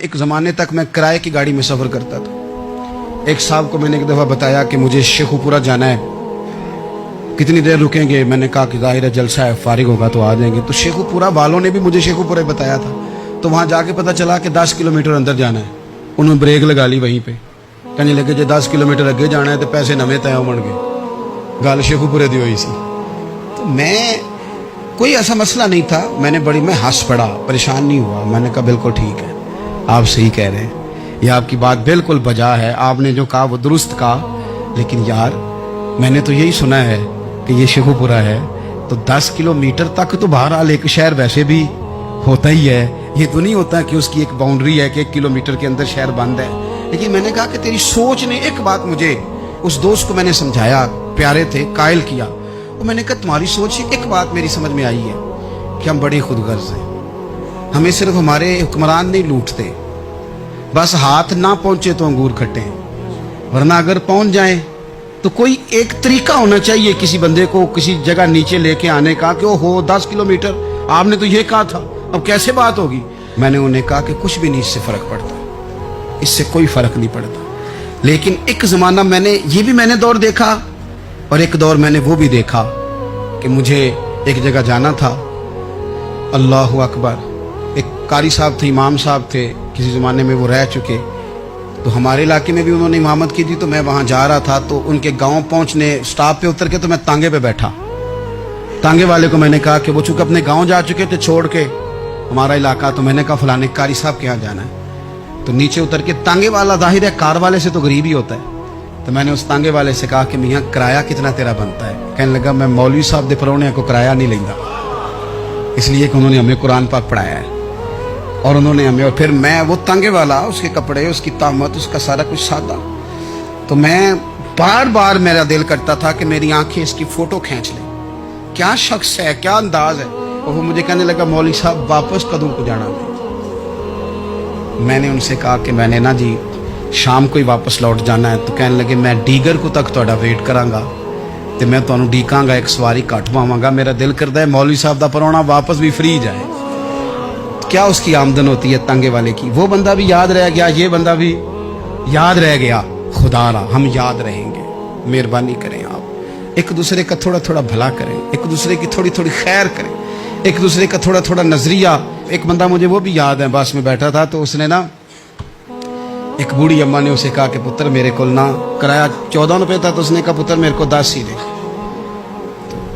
एक ज़माने तक मैं किराए की गाड़ी में सफ़र करता था। एक साहब को मैंने एक दफ़ा बताया कि मुझे शेखुपुरा जाना है, कितनी देर रुकेंगे? मैंने कहा कि ज़ाहिर है जलसा है, फारिग होगा तो आ जाएंगे। तो शेखुपुरा वालों ने भी मुझे शेखुपुरा बताया था, तो वहाँ जाके पता चला कि 10 किलोमीटर अंदर जाना है। उन्होंने ब्रेक लगा ली वहीं पे, कहने लगे जो 10 किलोमीटर अगे जाना है तो पैसे नवे तय होण गए। गल शेखुपुरे दी हुई सी। तो मैं कोई ऐसा मसला नहीं था, मैं हंस पड़ा, परेशान नहीं हुआ। मैंने कहा बिल्कुल ठीक है, आप सही कह रहे हैं, ये आपकी बात बिल्कुल बजा है, आपने जो कहा वो दुरुस्त कहा। लेकिन यार मैंने तो यही सुना है कि ये शेखुपुरा है, तो 10 किलोमीटर तक तो बहरहाल एक शहर वैसे भी होता ही है। ये तो नहीं होता कि उसकी एक बाउंड्री है कि 1 किलोमीटर के अंदर शहर बंद है। लेकिन मैंने कहा कि तेरी सोच ने एक बात मुझे, उस दोस्त को मैंने समझाया, प्यारे थे, कायल किया। और मैंने कहा तुम्हारी सोच से एक बात मेरी समझ में आई है कि हम बड़े खुदगर्ज हैं। हमें सिर्फ हमारे हुक्मरान नहीं लूटते, बस हाथ ना पहुंचे तो अंगूर खट्टे, वरना अगर पहुंच जाए तो कोई एक तरीका होना चाहिए किसी बंदे को किसी जगह नीचे लेके आने का कि हो 10 किलोमीटर आपने तो ये कहा था, अब कैसे बात होगी? मैंने उन्हें कहा कि कुछ भी नहीं इससे फर्क पड़ता, इससे कोई फर्क नहीं पड़ता। लेकिन एक जमाना मैंने दौर देखा, और एक दौर मैंने वो भी देखा कि मुझे एक जगह जाना था। अल्लाहु अकबर। एक कारी साहब थे, इमाम साहब थे, किसी ज़माने में वो रह चुके, तो हमारे इलाके में भी उन्होंने इमामत की थी। तो मैं वहाँ जा रहा था, तो उनके गांव पहुँचने स्टॉप पे उतर के तो मैं तांगे पे बैठा। तांगे वाले को मैंने कहा कि वो चूँकि अपने गाँव जा चुके थे छोड़ के हमारा इलाका, तो मैंने कहा फलाने कारी साहब के यहाँ जाना है। तो नीचे उतर के तांगे वाला, जाहिर है कार वाले से तो गरीब ही होता है, तो मैंने उस तांगे वाले से कहा कि मियाँ किराया कितना तेरा बनता है? कहने लगा मैं मौलवी साहब दे परौने को किराया नहीं लेंदा, इसलिए कि उन्होंने हमें कुरान पाक पढ़ाया है और उन्होंने हमें। और फिर मैं वो तांगे वाला, उसके कपड़े, उसकी तामत, उसका सारा कुछ सादा, तो मैं बार बार मेरा दिल करता था कि मेरी आंखें इसकी फोटो खींच लें, क्या शख्स है, क्या अंदाज है। और वो मुझे कहने लगा मौलवी साहब वापस कदों को जाना है? मैंने उनसे कहा कि मैंने ना जी शाम को ही वापस लौट जाना है। तो कहने लगे मैं डीगर को तक तुहाडा वेट करांगा ते मैं तुहानू डीकांगा, एक सवारी घट पावांगा। मेरा दिल करता है मौलवी साहब दा परौना वापस भी फ्री जाए। क्या उसकी आमदन होती है तांगे वाले की? वो बंदा भी याद रह गया, ये बंदा भी याद रह गया। खुदा रा हम याद रहेंगे। मेहरबानी करें आप, एक दूसरे का थोड़ा थोड़ा भला करें, एक दूसरे की थोड़ी थोड़ी खैर करें, एक दूसरे का थोड़ा थोड़ा नजरिया। एक बंदा मुझे वो भी याद है, बस में बैठा था, तो उसने ना, एक बूढ़ी अम्मा ने उसे कहा कि पुत्र मेरे को ना किराया 14 रुपये था, तो उसने कहा पुत्र मेरे को 10 ही दे।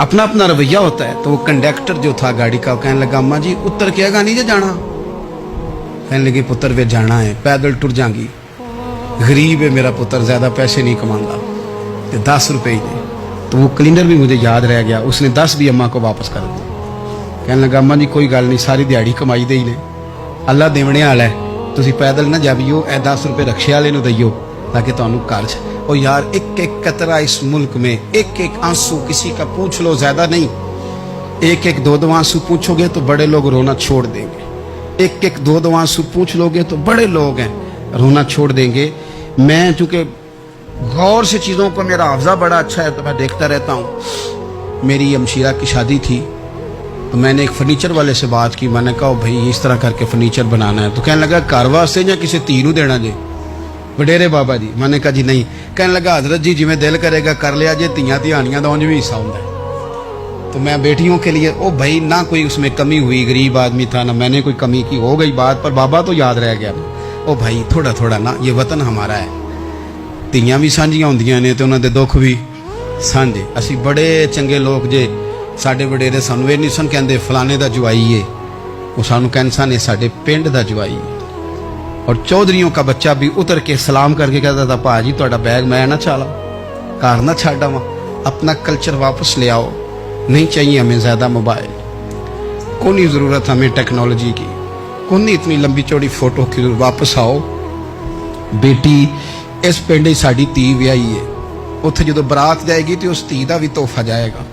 अपना अपना रवैया होता है। तो वो कंडक्टर जो था गाड़ी का, कहने लगा अम्मा जी उतर के आगा नहीं जाना? कहने लगी पुत्र वे जाना है, पैदल टुर जाएंगी, गरीब है मेरा पुत्र, ज्यादा पैसे नहीं कमांदा, 10 रुपये ही दे। तो वो क्लीनर भी मुझे याद रह गया, उसने 10 भी अम्मा को वापस कर दिया। कहने लगा अम्मा जी कोई गल नहीं, सारी दिहाड़ी कमाई दे ही ने, अल्लाह देवने वाला है, तुसी पैदल ना जावियो, 10 रुपये रक्शे वाले नूं दईयो ताकि तुहानू घर च। और यार एक एक कतरा इस मुल्क में, एक एक आंसू किसी का पूछ लो, ज्यादा नहीं, एक एक दो आंसू पूछोगे तो बड़े लोग रोना छोड़ देंगे। एक एक दो आंसू पूछ लोगे तो बड़े लोग हैं रोना छोड़ देंगे। मैं चूंकि गौर से चीज़ों को, मेरा हाफजा बड़ा अच्छा है तो मैं देखता रहता हूँ। मेरी अमशीरा की शादी थी, तो मैंने एक फर्नीचर वाले से बात की। मैंने कहा भाई इस तरह करके फर्नीचर बनाना है। तो कहने लगा घर वास्ते या किसी धी नूं देना जे? वडेरे बाबा जी। मैंने कहा जी नहीं। कहने लगा हजरत जी जिवें दिल करेगा कर लिया जे, धियां धियानियां दा उंज भी हिस्सा होंदा है। तो मैं बेटियों के लिए, ओ भाई ना कोई उसमें कमी हुई, गरीब आदमी था ना मैंने कोई कमी की, हो गई बात, पर बाबा तो याद रह गया। ओ भाई थोड़ा थोड़ा ना, ये वतन हमारा है, धियां भी सांझियां होंदियां ने ते उन्हां दे दुख भी सांझे। असीं बड़े चंगे लोग जे, साडे वडेरे सानू ये नहीं सन कहंदे फलाने दा जवाई है, वो सानू कहंदे सन साडे पिंड दा जवाई है। और चौधरियों का बच्चा भी उतर के सलाम करके कहता था भाजी तुहाडा बैग मैं ना चाला, घर ना छाड़ आवां, अपना कल्चर वापस ले आओ, नहीं चाहिए हमें ज़्यादा मोबाइल, कोई ज़रूरत हमें टेक्नोलॉजी की, कोई इतनी लंबी चौड़ी फोटो की, वापस आओ। बेटी इस पिंड साडी धी विआही है, उत्थे जो बरात जाएगी तो उस धी का भी तोहफा जाएगा,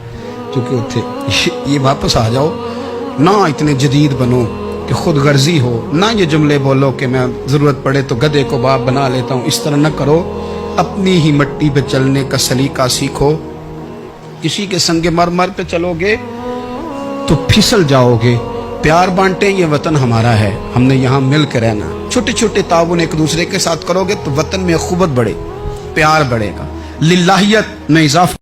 क्योंकि उत्थे ये वापस आ जाओ ना, इतने जदीद बनो कि खुद गर्जी हो ना, ये जुमले बोलो कि मैं ज़रूरत पड़े तो गधे को बाप बना लेता हूँ, इस तरह न करो। अपनी ही मिट्टी पे चलने का सलीका सीखो। किसी के संगे मर मर पे चलोगे तो फिसल जाओगे। प्यार बांटे, ये वतन हमारा है, हमने यहाँ मिल कर रहना। چھوٹے چھوٹے تعاون ایک دوسرے کے ساتھ کرو گے تو وطن میں اخوت بڑھے، پیار بڑھے گا، للہیت میں اضافہ